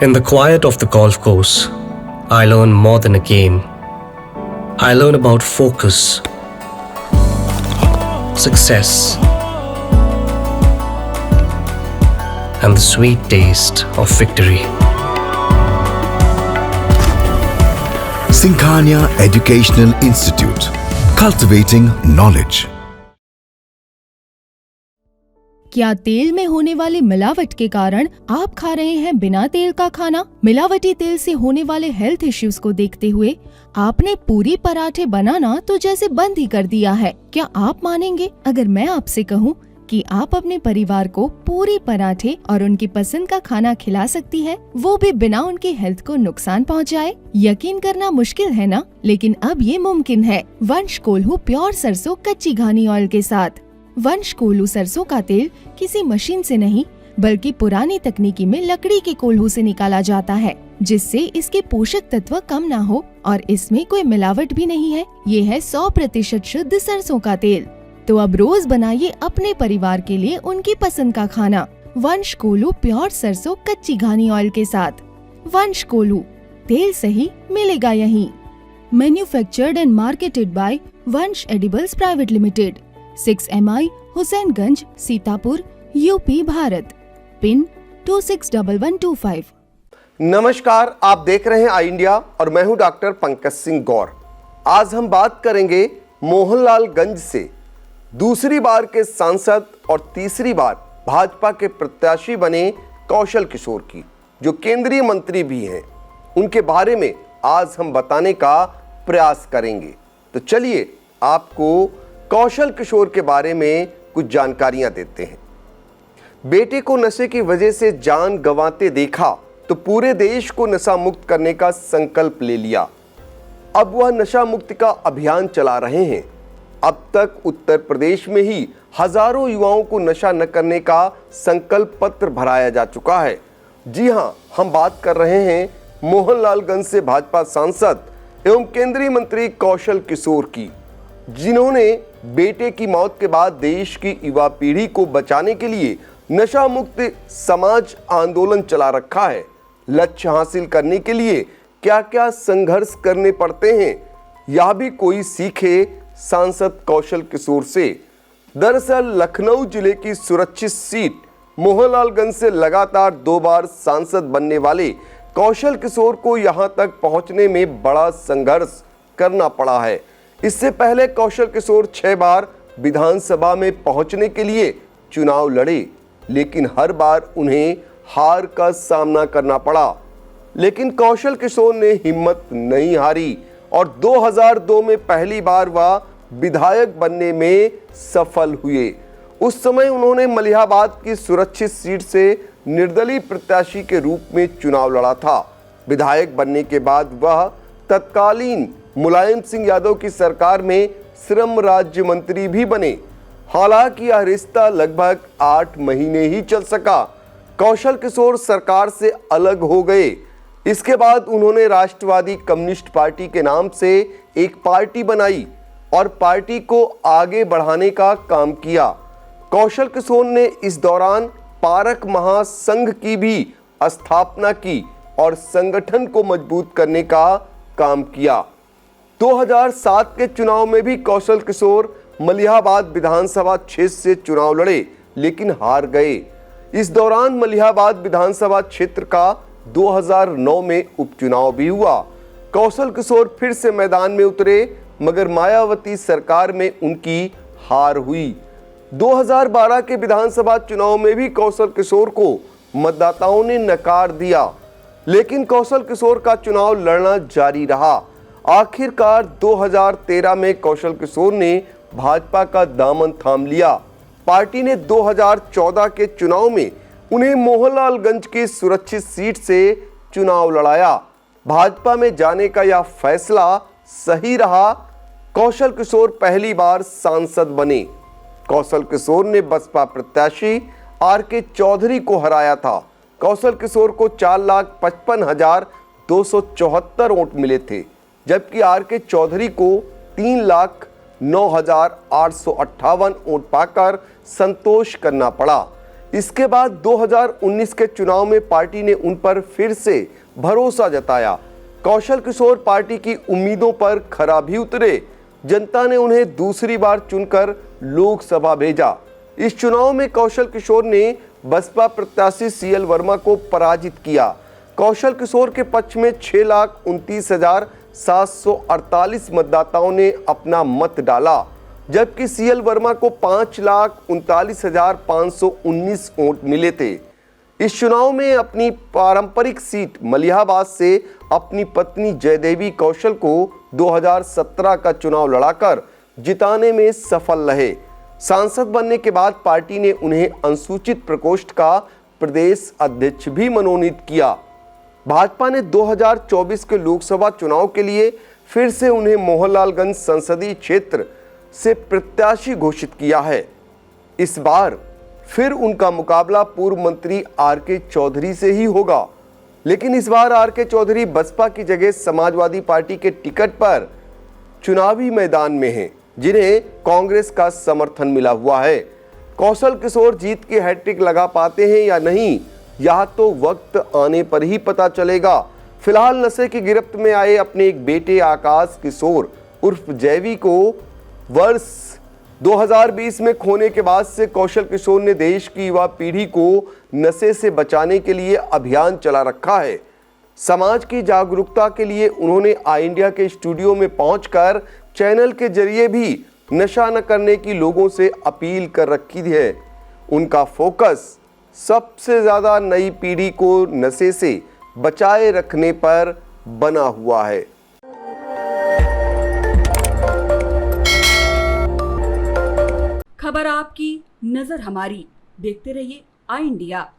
In the quiet of the golf course, I learn more than a game. I learn about focus, success, and the sweet taste of victory. Singhania Educational Institute, cultivating knowledge. क्या तेल में होने वाली मिलावट के कारण आप खा रहे हैं बिना तेल का खाना? मिलावटी तेल से होने वाले हेल्थ इश्यूज को देखते हुए आपने पूरी पराठे बनाना तो जैसे बंद ही कर दिया है। क्या आप मानेंगे अगर मैं आपसे कहूँ कि आप अपने परिवार को पूरी पराठे और उनकी पसंद का खाना खिला सकती है, वो भी बिना उनकी हेल्थ को नुकसान पहुँचाए? यकीन करना मुश्किल है ना, लेकिन अब ये मुमकिन है। वंश कोल्हू प्योर सरसों कच्ची घानी ऑयल के साथ। वंश कोल्हू सरसों का तेल किसी मशीन से नहीं बल्कि पुरानी तकनीकी में लकड़ी के कोल्हू से निकाला जाता है, जिससे इसके पोषक तत्व कम ना हो और इसमें कोई मिलावट भी नहीं है। ये है 100% शुद्ध सरसों का तेल। तो अब रोज बनाइए अपने परिवार के लिए उनकी पसंद का खाना। वंश कोल्हू प्योर सरसों कच्ची घानी ऑयल के साथ। वंश कोल्हू, तेल सही मिलेगा यहीं। Manufactured and marketed by Vansh edibles private limited, 6 MI Husainganj, Sitapur, UP, Bharat. Pin 261125। नमस्कार, आप देख रहे हैं आई इंडिया और मैं हूं डॉक्टर पंकज सिंह गौर। आज हम बात करेंगे मोहनलालगंज से दूसरी बार के सांसद और तीसरी बार भाजपा के प्रत्याशी बने कौशल किशोर की, जो केंद्रीय मंत्री भी हैं। उनके बारे में आज हम बताने का प्रयास करेंगे। तो चलिए आपको कौशल किशोर के बारे में कुछ जानकारियां देते हैं। बेटे को नशे की वजह से जान गंवाते देखा तो पूरे देश को नशा मुक्त करने का संकल्प ले लिया। अब वह नशा मुक्ति का अभियान चला रहे हैं। अब तक उत्तर प्रदेश में ही हजारों युवाओं को नशा न करने का संकल्प पत्र भराया जा चुका है। जी हां, हम बात कर रहे हैं मोहनलालगंज से भाजपा सांसद एवं केंद्रीय मंत्री कौशल किशोर की, जिन्होंने बेटे की मौत के बाद देश की युवा पीढ़ी को बचाने के लिए नशा मुक्त समाज आंदोलन चला रखा है। लक्ष्य हासिल करने के लिए क्या क्या संघर्ष करने पड़ते हैं, यह भी कोई सीखे सांसद कौशल किशोर से। दरअसल लखनऊ जिले की सुरक्षित सीट मोहनलालगंज से लगातार 2 बार सांसद बनने वाले कौशल किशोर को यहां तक पहुंचने में बड़ा संघर्ष करना पड़ा है। इससे पहले कौशल किशोर 6 बार विधानसभा में पहुंचने के लिए चुनाव लड़े, लेकिन हर बार उन्हें हार का सामना करना पड़ा। लेकिन कौशल किशोर ने हिम्मत नहीं हारी और 2002 में पहली बार वह विधायक बनने में सफल हुए। उस समय उन्होंने मलिहाबाद की सुरक्षित सीट से निर्दलीय प्रत्याशी के रूप में चुनाव लड़ा था। विधायक बनने के बाद वह तत्कालीन मुलायम सिंह यादव की सरकार में श्रम राज्य मंत्री भी बने। हालांकि यह रिश्ता लगभग 8 महीने ही चल सका। कौशल किशोर सरकार से अलग हो गए। इसके बाद उन्होंने राष्ट्रवादी कम्युनिस्ट पार्टी के नाम से एक पार्टी बनाई और पार्टी को आगे बढ़ाने का काम किया। कौशल किशोर ने इस दौरान पारक महासंघ की भी स्थापना की और संगठन को मजबूत करने का काम किया। 2007 के चुनाव में भी कौशल किशोर मलिहाबाद विधानसभा क्षेत्र से चुनाव लड़े, लेकिन हार गए। इस दौरान मलिहाबाद विधानसभा क्षेत्र का 2009 में उपचुनाव भी हुआ। कौशल किशोर फिर से मैदान में उतरे, मगर मायावती सरकार में उनकी हार हुई। 2012 के विधानसभा चुनाव में भी कौशल किशोर को मतदाताओं ने नकार दिया, लेकिन कौशल किशोर का चुनाव लड़ना जारी रहा। आखिरकार 2013 में कौशल किशोर ने भाजपा का दामन थाम लिया। पार्टी ने 2014 के चुनाव में उन्हें मोहनलालगंज की सुरक्षित सीट से चुनाव लड़ाया। भाजपा में जाने का यह फैसला सही रहा। कौशल किशोर पहली बार सांसद बने। कौशल किशोर ने बसपा प्रत्याशी RK चौधरी को हराया था। कौशल किशोर को 4,55,274 वोट मिले थे, जबकि RK चौधरी को 3,09,858 वोट पाकर संतोष करना पड़ा। इसके बाद 2019 के चुनाव में पार्टी ने उन पर फिर से भरोसा जताया। कौशल किशोर पार्टी की उम्मीदों पर खरा भी उतरे। जनता ने उन्हें दूसरी बार चुनकर लोकसभा भेजा। इस चुनाव में कौशल किशोर ने बसपा प्रत्याशी सीएल वर्मा को पराजित किया। कौशल किशोर के पक्ष में 6,29,748 मतदाताओं ने अपना मत डाला, जबकि सीएल वर्मा को 5,39,519 वोट मिले थे। इस चुनाव में अपनी पारंपरिक सीट मलिहाबाद से अपनी पत्नी जयदेवी कौशल को 2017 का चुनाव लड़ाकर जिताने में सफल रहे। सांसद बनने के बाद पार्टी ने उन्हें अनुसूचित प्रकोष्ठ का प्रदेश अध्यक्ष भी मनोनीत किया। भाजपा ने 2024 के लोकसभा चुनाव के लिए फिर से उन्हें मोहनलालगंज संसदीय क्षेत्र से प्रत्याशी घोषित किया है। इस बार फिर उनका मुकाबला पूर्व मंत्री आर.के. चौधरी से ही होगा, लेकिन इस बार आर.के. चौधरी बसपा की जगह समाजवादी पार्टी के टिकट पर चुनावी मैदान में हैं, जिन्हें कांग्रेस का समर्थन मिला हुआ है। कौशल किशोर जीत की हैट्रिक लगा पाते हैं या नहीं, यह तो वक्त आने पर ही पता चलेगा। फिलहाल नशे की गिरफ्त में आए अपने एक बेटे आकाश किशोर उर्फ जैवी को वर्ष 2020 में खोने के बाद से कौशल किशोर ने देश की युवा पीढ़ी को नशे से बचाने के लिए अभियान चला रखा है। समाज की जागरूकता के लिए उन्होंने आई इंडिया के स्टूडियो में पहुंचकर चैनल के जरिए भी नशा न करने की लोगों से अपील कर रखी है। उनका फोकस सबसे ज्यादा नई पीढ़ी को नशे से बचाए रखने पर बना हुआ है। खबर आपकी, नजर हमारी। देखते रहिए आई इंडिया।